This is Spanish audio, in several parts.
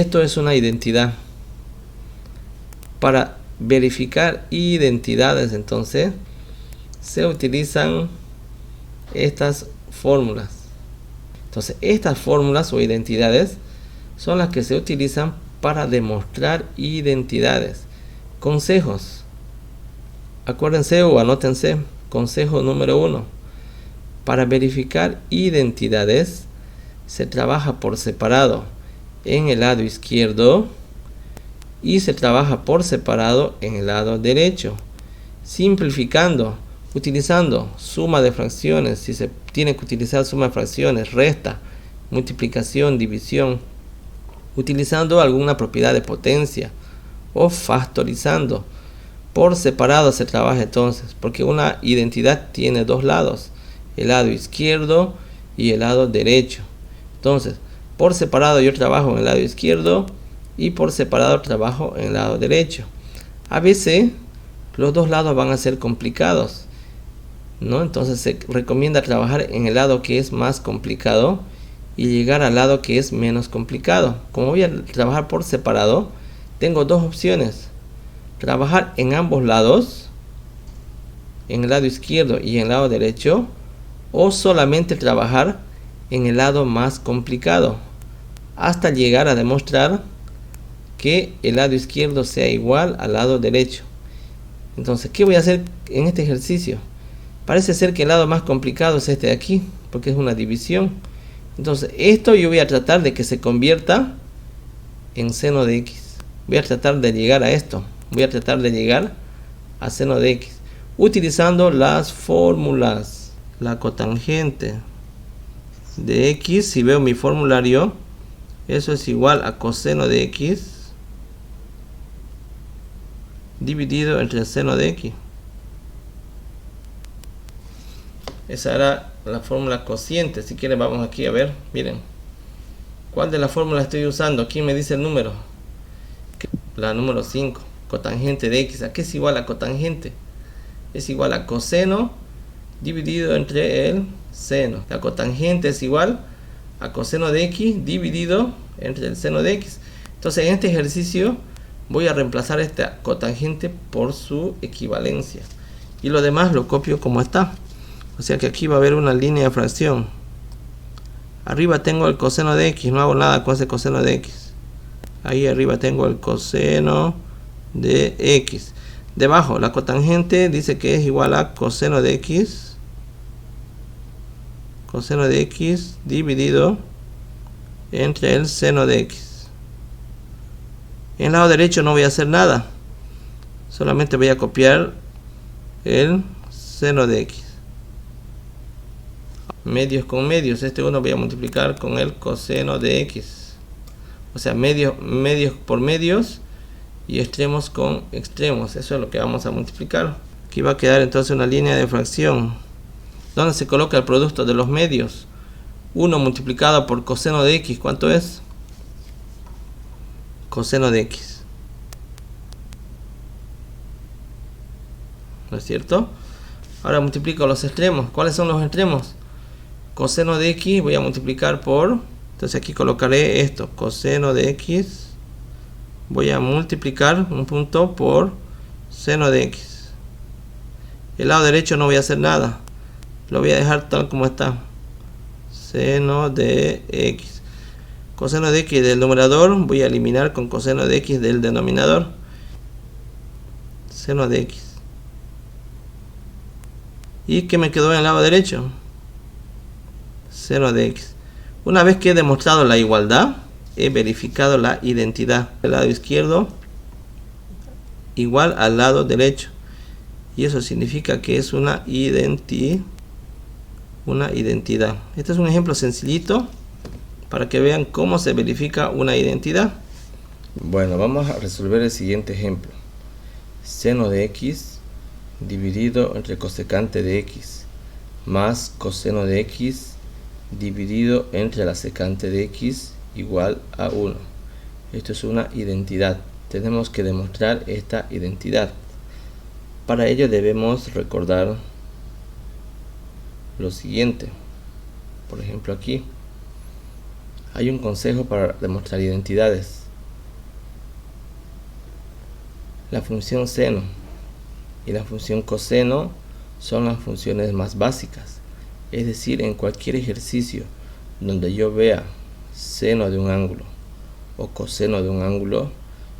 esto es una identidad. Para verificar identidades, entonces, se utilizan estas fórmulas. Entonces, estas fórmulas o identidades son las que se utilizan para demostrar identidades. Consejos. Acuérdense o anótense. Consejo número 1. Para verificar identidades, se trabaja por separado en el lado izquierdo y se trabaja por separado en el lado derecho. Simplificando, utilizando suma de fracciones, si se tiene que utilizar suma de fracciones, resta, multiplicación, división, utilizando alguna propiedad de potencia o factorizando. Por separado se trabaja entonces, porque una identidad tiene dos lados, el lado izquierdo y el lado derecho. Entonces, por separado yo trabajo en el lado izquierdo y por separado trabajo en el lado derecho. A veces los dos lados van a ser complicados, ¿no? Entonces se recomienda trabajar en el lado que es más complicado y llegar al lado que es menos complicado. Como voy a trabajar por separado, tengo dos opciones: trabajar en ambos lados, en el lado izquierdo y en el lado derecho, o solamente trabajar en el lado más complicado hasta llegar a demostrar que el lado izquierdo sea igual al lado derecho. Entonces, ¿qué voy a hacer en este ejercicio? Parece ser que el lado más complicado es este de aquí, porque es una división. Entonces, esto yo voy a tratar de que se convierta en seno de x. Voy a tratar de llegar a esto. Voy a tratar de llegar a seno de x utilizando las fórmulas. La cotangente de x, si veo mi formulario, eso es igual a coseno de x dividido entre el seno de x. Esa era la fórmula cociente. Si quieren vamos aquí a ver. Miren, ¿cuál de las fórmulas estoy usando? ¿Quién me dice el número? La número 5. Cotangente de x. ¿A qué es igual a cotangente? Es igual a coseno dividido entre el seno. La cotangente es igual a coseno de x dividido entre el seno de x. Entonces en este ejercicio voy a reemplazar esta cotangente por su equivalencia. Y lo demás lo copio como está. O sea que aquí va a haber una línea de fracción. Arriba tengo el coseno de x. No hago nada con ese coseno de x. Ahí arriba tengo el coseno de x. Debajo la cotangente dice que es igual a coseno de x. Coseno de x dividido entre el seno de x. En el lado derecho no voy a hacer nada. Solamente voy a copiar el seno de x. Medios con medios. Este uno voy a multiplicar con el coseno de x. O sea, medios por medios y extremos con extremos. Eso es lo que vamos a multiplicar. Aquí va a quedar entonces una línea de fracción. ¿Dónde se coloca el producto de los medios? 1 multiplicado por coseno de x. ¿Cuánto es? Coseno de x. ¿No es cierto? Ahora multiplico los extremos. ¿Cuáles son los extremos? Coseno de x voy a multiplicar por... Entonces aquí colocaré esto. Coseno de x. Voy a multiplicar un punto por seno de x. El lado derecho no voy a hacer nada. Lo voy a dejar tal como está. Seno de x. Coseno de x del numerador voy a eliminar con coseno de x del denominador. Seno de x. ¿Y qué me quedó en el lado derecho? Seno de x. Una vez que he demostrado la igualdad, he verificado la identidad. El lado izquierdo igual al lado derecho. Y eso significa que es una identidad. Este es un ejemplo sencillito para que vean cómo se verifica una identidad. Bueno, vamos a resolver el siguiente ejemplo. Seno de x dividido entre cosecante de x más coseno de x dividido entre la secante de x igual a 1. Esto es una identidad. Tenemos que demostrar esta identidad. Para ello debemos recordar lo siguiente. Por ejemplo, aquí hay un consejo para demostrar identidades. La función seno y la función coseno son las funciones más básicas. Es decir, en cualquier ejercicio donde yo vea seno de un ángulo o coseno de un ángulo,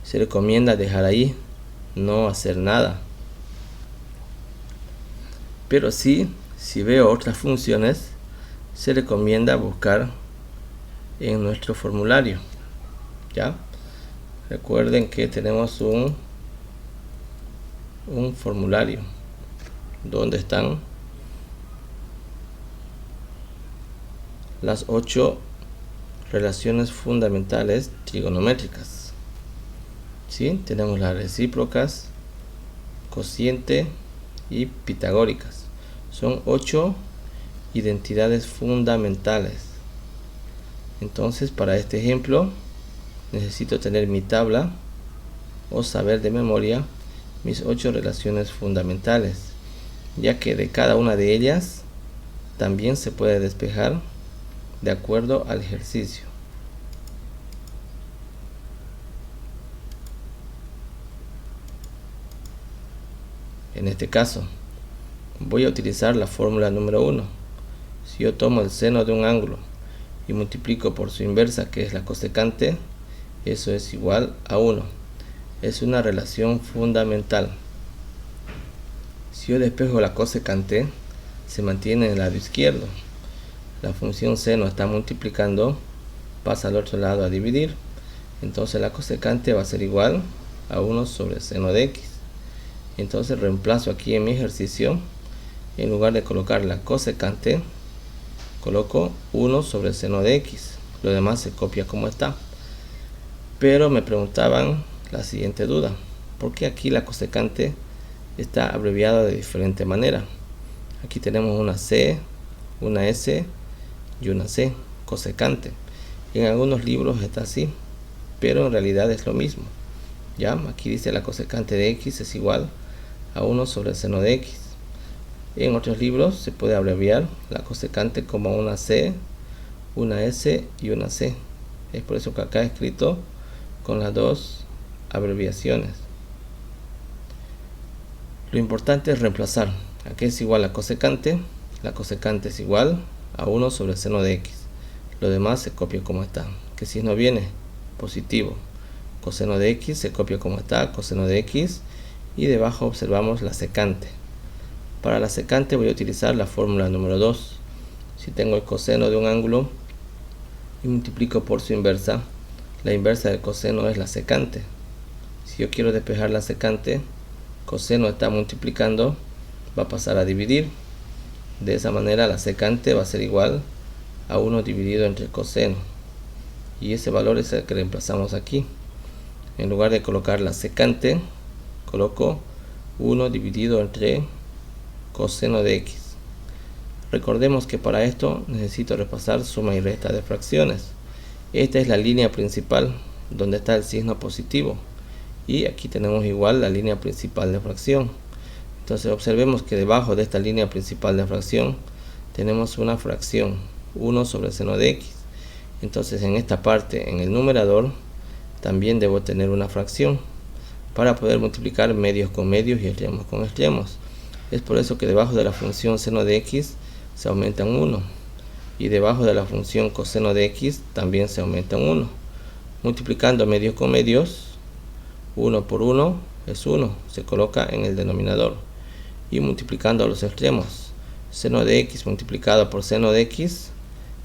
se recomienda dejar ahí, no hacer nada. Pero si veo otras funciones, se recomienda buscar en nuestro formulario. ¿Ya? Recuerden que tenemos un formulario donde están las 8 relaciones fundamentales trigonométricas. ¿Sí? Tenemos las recíprocas, cociente y pitagóricas. Son 8 identidades fundamentales. Entonces, para este ejemplo, necesito tener mi tabla o saber de memoria mis 8 relaciones fundamentales, ya que de cada una de ellas también se puede despejar de acuerdo al ejercicio. En este caso, voy a utilizar la fórmula número 1. Si yo tomo el seno de un ángulo y multiplico por su inversa, que es la cosecante, eso es igual a 1. Es una relación fundamental. Si yo despejo la cosecante, se mantiene en el lado izquierdo. La función seno está multiplicando, pasa al otro lado a dividir. Entonces la cosecante va a ser igual a 1 sobre seno de x. Entonces reemplazo aquí en mi ejercicio, en lugar de colocar la cosecante, coloco 1 sobre seno de x. Lo demás se copia como está. Pero me preguntaban la siguiente duda: ¿por qué aquí la cosecante está abreviada de diferente manera? Aquí tenemos una C, una S y una C, cosecante. En algunos libros está así, pero en realidad es lo mismo. ¿Ya? Aquí dice la cosecante de x es igual a 1 sobre el seno de x. En otros libros se puede abreviar la cosecante como una C, una S y una C. Es por eso que acá he escrito con las dos abreviaciones. Lo importante es reemplazar. Aquí es igual a cosecante. La cosecante es igual a 1 sobre el seno de x. Lo demás se copia como está. Que si no viene positivo, coseno de x se copia como está, coseno de x, y debajo observamos la secante. Para la secante voy a utilizar la fórmula número 2. Si tengo el coseno de un ángulo y multiplico por su inversa, la inversa del coseno es la secante. Si yo quiero despejar la secante, coseno está multiplicando, va a pasar a dividir. De esa manera la secante va a ser igual a 1 dividido entre coseno, y ese valor es el que reemplazamos aquí. En lugar de colocar la secante, coloco 1 dividido entre coseno de x. Recordemos que para esto necesito repasar suma y resta de fracciones. Esta es la línea principal donde está el signo positivo, y aquí tenemos igual la línea principal de fracción. Entonces observemos que debajo de esta línea principal de fracción tenemos una fracción, 1 sobre seno de x. Entonces en esta parte, en el numerador, también debo tener una fracción para poder multiplicar medios con medios y extremos con extremos. Es por eso que debajo de la función seno de x se aumenta un 1, y debajo de la función coseno de x también se aumenta un 1. Multiplicando medios con medios, 1 por 1 es 1, se coloca en el denominador. Y multiplicando a los extremos, seno de x multiplicado por seno de x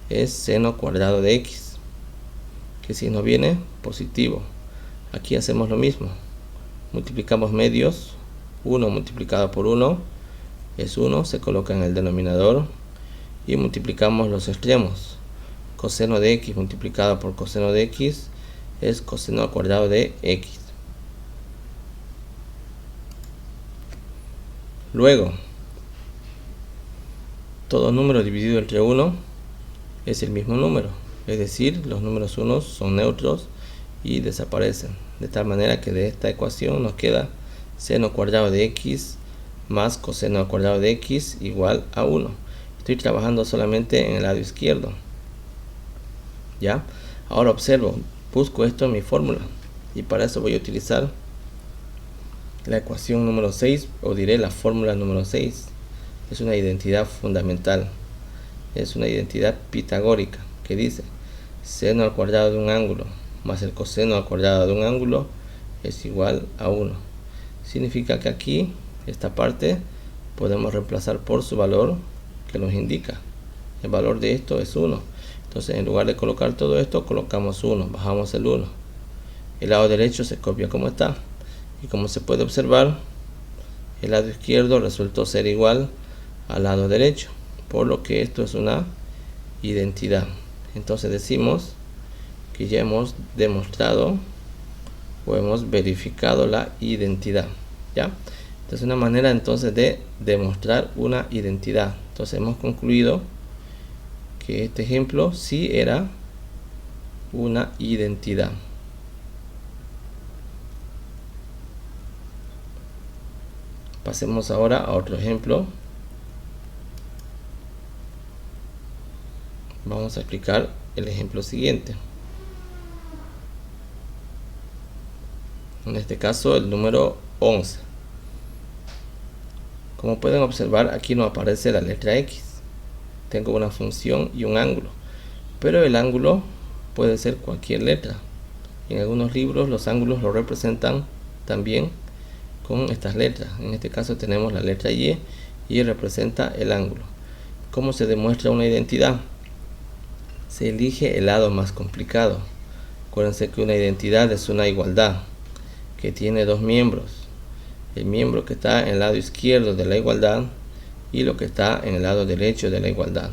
es seno cuadrado de x, que si no viene positivo. Aquí hacemos lo mismo, multiplicamos medios, 1 multiplicado por 1 es 1, se coloca en el denominador, y multiplicamos los extremos. Coseno de x multiplicado por coseno de x es coseno al cuadrado de x. Luego, todo número dividido entre 1 es el mismo número, es decir, los números 1 son neutros y desaparecen, de tal manera que de esta ecuación nos queda seno cuadrado de x más coseno al cuadrado de x igual a 1. Estoy trabajando solamente en el lado izquierdo. ¿Ya? Ahora observo, busco esto en mi fórmula, y para eso voy a utilizar La ecuación número 6, o diré la fórmula número 6, es una identidad fundamental. Es una identidad pitagórica que dice seno al cuadrado de un ángulo más el coseno al cuadrado de un ángulo es igual a 1. Significa que aquí, esta parte, podemos reemplazar por su valor que nos indica. El valor de esto es 1. Entonces, en lugar de colocar todo esto, colocamos 1, bajamos el 1. El lado derecho se copia como está. Y como se puede observar, el lado izquierdo resultó ser igual al lado derecho, por lo que esto es una identidad. Entonces decimos que ya hemos demostrado o hemos verificado la identidad, ¿ya? Esta es una manera entonces de demostrar una identidad. Entonces hemos concluido que este ejemplo sí era una identidad. Pasemos ahora a otro ejemplo. Vamos a explicar el ejemplo siguiente. En este caso el número 11. Como pueden observar, aquí no aparece la letra X. Tengo una función y un ángulo, pero el ángulo puede ser cualquier letra. En algunos libros los ángulos lo representan también con estas letras. En este caso tenemos la letra Y representa el ángulo. ¿Cómo se demuestra una identidad? Se elige el lado más complicado. Acuérdense que una identidad es una igualdad que tiene dos miembros. El miembro que está en el lado izquierdo de la igualdad y lo que está en el lado derecho de la igualdad.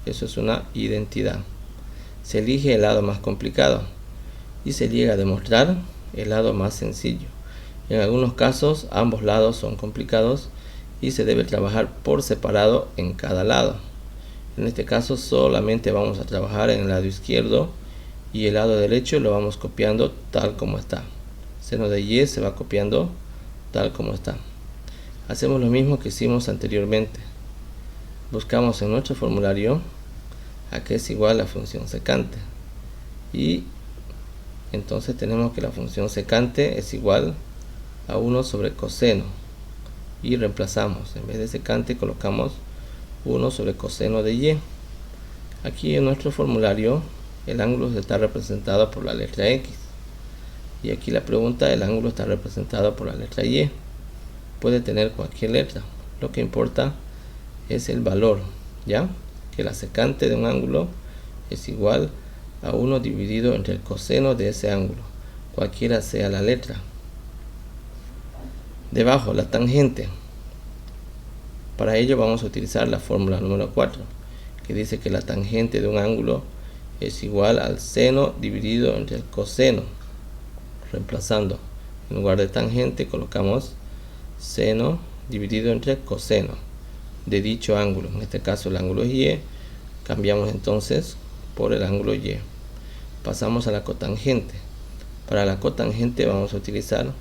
Eso es una identidad. Se elige el lado más complicado y se llega a demostrar el lado más sencillo. En algunos casos ambos lados son complicados y se debe trabajar por separado en cada lado. En este caso solamente vamos a trabajar en el lado izquierdo y el lado derecho lo vamos copiando tal como está. Seno de Y se va copiando tal como está. Hacemos lo mismo que hicimos anteriormente. Buscamos en nuestro formulario a qué es igual la función secante. Y entonces tenemos que la función secante es igual a 1 sobre coseno. Y reemplazamos. En vez de secante colocamos 1 sobre coseno de Y. Aquí en nuestro formulario el ángulo está representado por la letra X. Y aquí la pregunta, el ángulo está representado por la letra Y. Puede tener cualquier letra. Lo que importa es el valor, ¿ya? Que la secante de un ángulo es igual a 1 dividido entre el coseno de ese ángulo, cualquiera sea la letra. Debajo, la tangente. Para ello vamos a utilizar la fórmula número 4, que dice que la tangente de un ángulo es igual al seno dividido entre el coseno. Reemplazando, en lugar de tangente colocamos seno dividido entre coseno de dicho ángulo. En este caso el ángulo es Y. Cambiamos entonces por el ángulo Y. Pasamos a la cotangente. Para la cotangente vamos a utilizar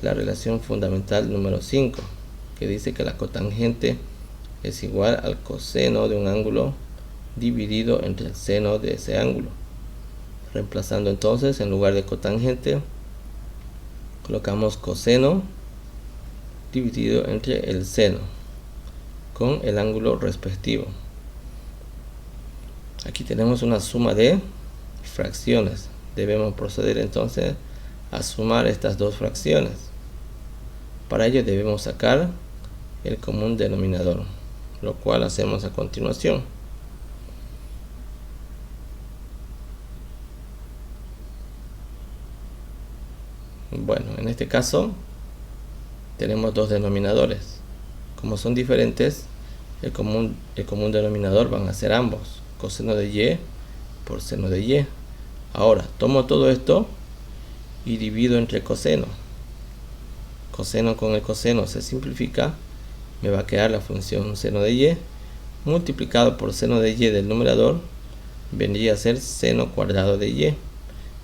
la relación fundamental número 5, que dice que la cotangente es igual al coseno de un ángulo dividido entre el seno de ese ángulo. Reemplazando entonces, en lugar de cotangente colocamos coseno dividido entre el seno con el ángulo respectivo. Aquí tenemos una suma de fracciones. Debemos proceder entonces a sumar estas dos fracciones. Para ello debemos sacar el común denominador, lo cual hacemos a continuación. Bueno, en este caso tenemos dos denominadores. Como son diferentes, el común denominador van a ser ambos, coseno de Y por seno de Y. Ahora, tomo todo esto y divido entre coseno. Coseno con el coseno se simplifica, me va a quedar la función seno de Y multiplicado por seno de Y del numerador, vendría a ser seno cuadrado de Y.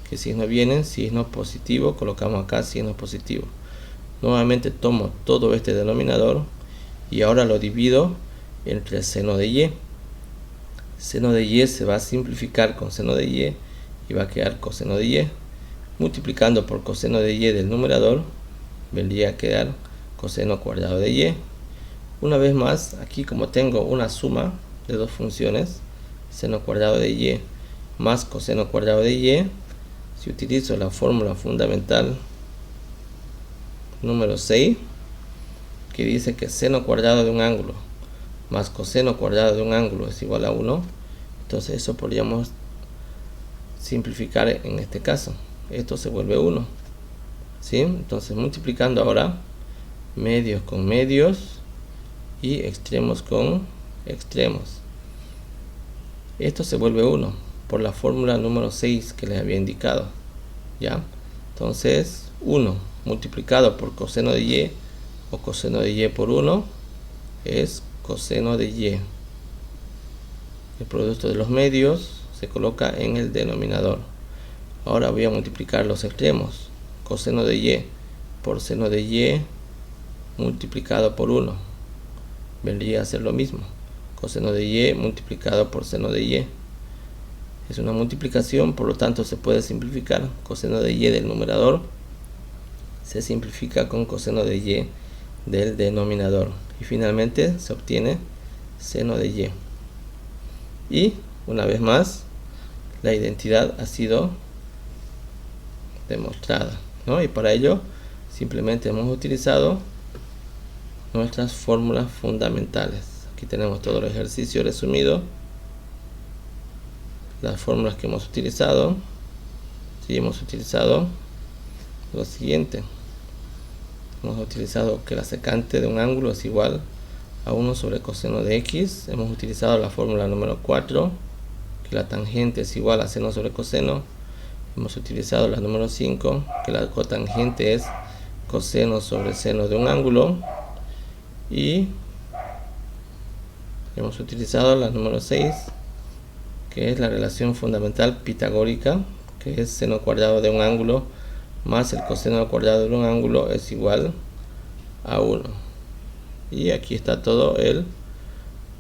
Que signo vienen, signo positivo, colocamos acá signo positivo. Nuevamente tomo todo este denominador y ahora lo divido entre seno de Y. Seno de Y se va a simplificar con seno de Y y va a quedar coseno de Y. Multiplicando por coseno de Y del numerador vendría a quedar coseno cuadrado de y. Una vez más, aquí como tengo una suma de dos funciones, seno cuadrado de y más coseno cuadrado de y, si utilizo la fórmula fundamental número 6, que dice que seno cuadrado de un ángulo más coseno cuadrado de un ángulo es igual a 1, entonces eso podríamos simplificar en este caso. Esto se vuelve 1, ¿sí? Entonces multiplicando ahora medios con medios y extremos con extremos, esto se vuelve 1 por la fórmula número 6 que les había indicado, ¿ya? Entonces 1 multiplicado por coseno de y o coseno de y por 1 es coseno de y. El producto de los medios se coloca en el denominador. Ahora voy a multiplicar los extremos. Coseno de y por seno de y multiplicado por 1 vendría a ser lo mismo. Coseno de y multiplicado por seno de y. Es una multiplicación, por lo tanto se puede simplificar. Coseno de y del numerador se simplifica con coseno de y del denominador. Y finalmente se obtiene seno de y. Y una vez más, la identidad ha sido demostrada, ¿no? Y para ello simplemente hemos utilizado nuestras fórmulas fundamentales. Aquí tenemos todo el ejercicio resumido, las fórmulas que hemos utilizado. Sí, hemos utilizado lo siguiente. Hemos utilizado que la secante de un ángulo es igual a 1 sobre coseno de x. Hemos utilizado la fórmula número 4, que la tangente es igual a seno sobre coseno. Hemos utilizado la número 5, que la cotangente es coseno sobre seno de un ángulo. Y hemos utilizado la número 6, que es la relación fundamental pitagórica, que es seno cuadrado de un ángulo más el coseno cuadrado de un ángulo es igual a 1. Y aquí está todo el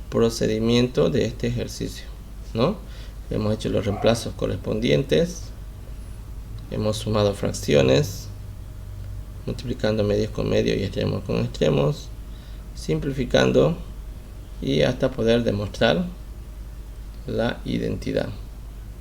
procedimiento de este ejercicio, ¿no? Hemos hecho los reemplazos correspondientes, hemos sumado fracciones, multiplicando medios con medios y extremos con extremos, simplificando y hasta poder demostrar la identidad.